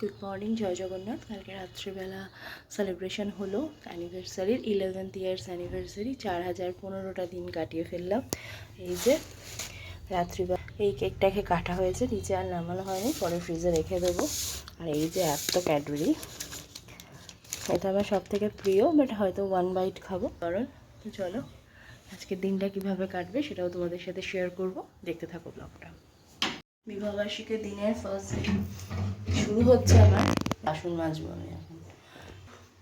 Good morning, জয় জগন্নাথ। কালকে রাত্রিবেলা celebration হলো অ্যানিভার্সারির 11th ইয়ার্স অ্যানিভার্সারি। 4015টা দিন কাটিয়ে ফেললাম। এই যে রাত্রিবেলা এই কেকটাকে কাটা হয়েছে, নিচে আর নামানো হয়নি, পরে ফ্রিজে রেখে দেবো। আর এই যে এত ক্যাডবেরি, এটা আমার সব থেকে প্রিয়, বাট হয়তো 1 বাইট খাবো কারণ। তো চলো আজকের দিনটা কিভাবে কাটবে সেটাও তোমাদের সাথে শেয়ার করব, দেখতে থাকো ব্লগটা। বিবাহবার্ষিকীর দিনের ফার্স্ট দিন শুরু হচ্ছে আমার। বাসন মাজবো আমি এখন,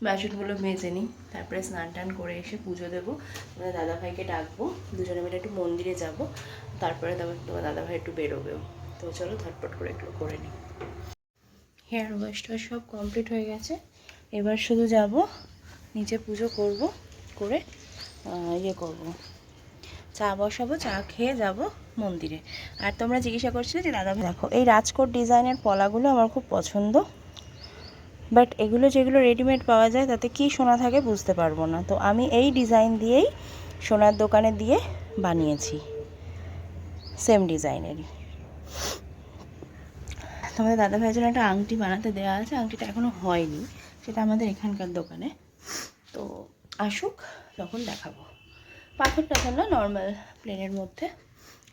বাসনগুলো মেজে নিই, তারপরে স্নান টান করে এসে পুজো দেবো। তোমাদের দাদাভাইকে ডাকবো, দুজনে মিলে একটু মন্দিরে যাব, তারপরে তোমার দাদাভাই একটু বেরোবেও। তো চলো ঝটপট করে একটু করে নিই। হেয়ার ওয়াশটা সব কমপ্লিট হয়ে গেছে, এবার শুধু যাব নিচে পুজো করব, করে ইয়ে করবো, চা বসাবো, চা খেয়ে যাব মন্দিরে। আর তোমরা জিজ্ঞাসা করছিলে যে দাদা দেখো এই রাজকোট ডিজাইনের পলাগুলো আমার খুব পছন্দ, বাট এগুলো যেগুলো রেডিমেড পাওয়া যায় তাতে কি সোনা থাকে বুঝতে পারবো না। তো আমি এই ডিজাইন দিয়েই সোনার দোকানে দিয়ে বানিয়েছি, সেম ডিজাইনেরই। তোমাদের দাদাভাইয়ের জন্য একটা আংটি বানাতে দেওয়া আছে, আংটিটা এখনও হয়নি, সেটা আমাদের এখানকার দোকানে। তো আসুক তখন দেখাবো। পাথর টাথর না, নর্মাল প্লেনের মধ্যে,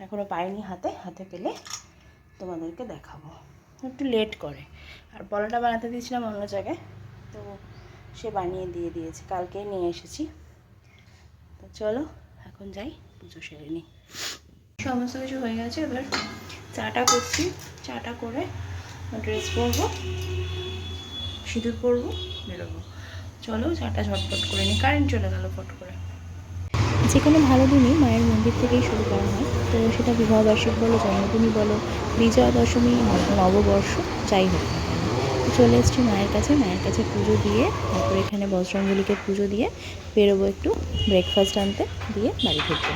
এখনও পাইনি, হাতে পেলে তোমাদেরকে দেখাবো। একটু লেট করে, আর পলাটা বানাতে দিয়েছিলাম অন্য জায়গায়, তো সে বানিয়ে দিয়ে দিয়েছে, কালকেই নিয়ে এসেছি। তো চলো এখন যাই, পুজো সেরে নিই। সমস্ত কিছু হয়ে গেছে, এবার চাটা করছি, চাটা করে ড্রেস পরবো, সিঁদুর পরবো, বেরোবো। চলো চাটা ঝটপট করে নিই, কারেন্ট চলে গেল ফট করে। যে কোনো ভালো দিনই মায়ের মন্দির থেকেই শুরু করা হয়, তো সেটা বিবাহবার্ষিক বলো, জন্মদিনই বলো, বিজয়া দশমী, নববর্ষ, যাই হোক না কেন। চলে এসেছি মায়ের কাছে পুজো দিয়ে, তারপরে এখানে বজরঙ্গলিকে পুজো দিয়ে বেরোবো একটু ব্রেকফাস্ট আনতে, দিয়ে বাড়ি ফিরবো।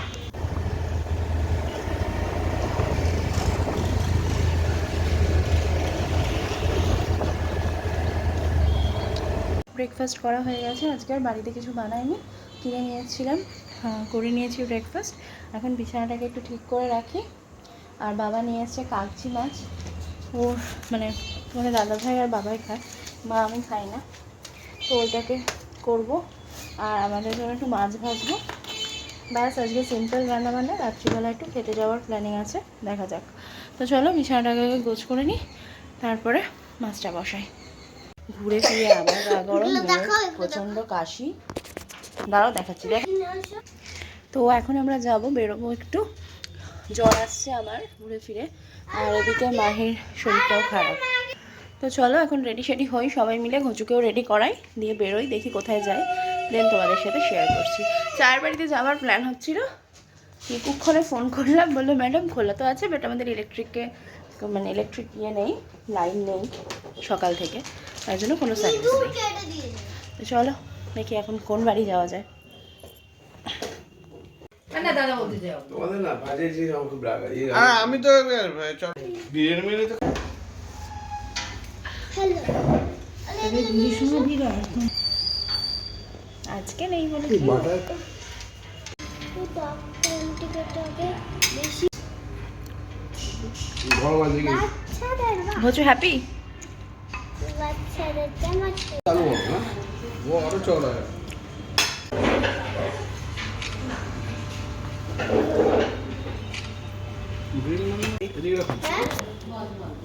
ব্রেকফাস্ট করা হয়ে গেছে, আজকে আর বাড়িতে কিছু বানাইনি, কিনে নিয়েছিলাম, করে নিয়েছি ব্রেকফাস্ট। এখন বিছানাটাকে একটু ঠিক করে রাখি। আর বাবা নিয়ে এসছে কাগজি মাছ, ও মানে তোমাদের দাদাভাই আর বাবাই খায়, মা আমি খাই না, তো ওইটাকে করব। আর আমাদের জন্য একটু মাছ ভাজবো, ব্যাস আজকে সিম্পল রান্নাবান্না। রাত্রিবেলা একটু খেতে যাওয়ার প্ল্যানিং আছে, দেখা যাক। তো চলো বিছানাটাকে গোছ করে নিই, তারপরে মাছটা বসাই। ঘুরে ফিরে আবার গরম, প্রচণ্ড কাশি, দাঁড়াও দেখাচ্ছি দেখ। তো এখন আমরা যাব, বেরোবো একটু, জ্বর আসছে আমার ঘুরে ফিরে, আর এদিকে মাহির শরীরটাও খারাপ। তো চলো এখন রেডি সেডি হই, সবাই মিলে ঘুচুকেও রেডি করাই, দিয়ে বেরোই, দেখি কোথায় যাই, দেন তোমাদের সাথে শেয়ার করছি। চায়ের বাড়িতে যাওয়ার প্ল্যান হচ্ছিল, কুক্ষণে ফোন করলাম, বললো ম্যাডাম খোলা তো আছে, বাট আমাদের ইলেকট্রিক ইয়ে নেই, লাইন নেই সকাল থেকে, তার জন্য কোনো সার্ভিস নেই। তো চলো দেখি এখন কোন বাড়ি যাওয়া যায়। আমি তো আজকে নেই বলে বলছো হ্যাপি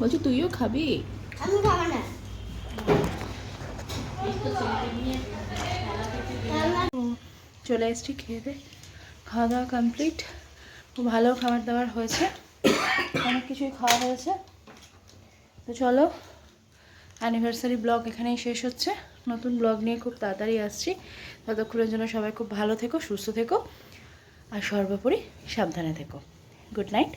বলছো তুইও খাবি? আমি খাবো না। চলে এসছি খেতে, খাওয়া দাওয়া কমপ্লিট, খুব ভালো খাবার দাবার হয়েছে, অনেক কিছুই খাওয়া হয়েছে। তো চলো অ্যানিভার্সারি ব্লগ এখানেই শেষ হচ্ছে, নতুন ব্লগ নিয়ে খুব তাড়াতাড়ি আসছি। ততক্ষণের জন্য সবাই খুব ভালো থেকো, সুস্থ থেকো, আর সর্বোপরি সাবধানে থেকো। Good night.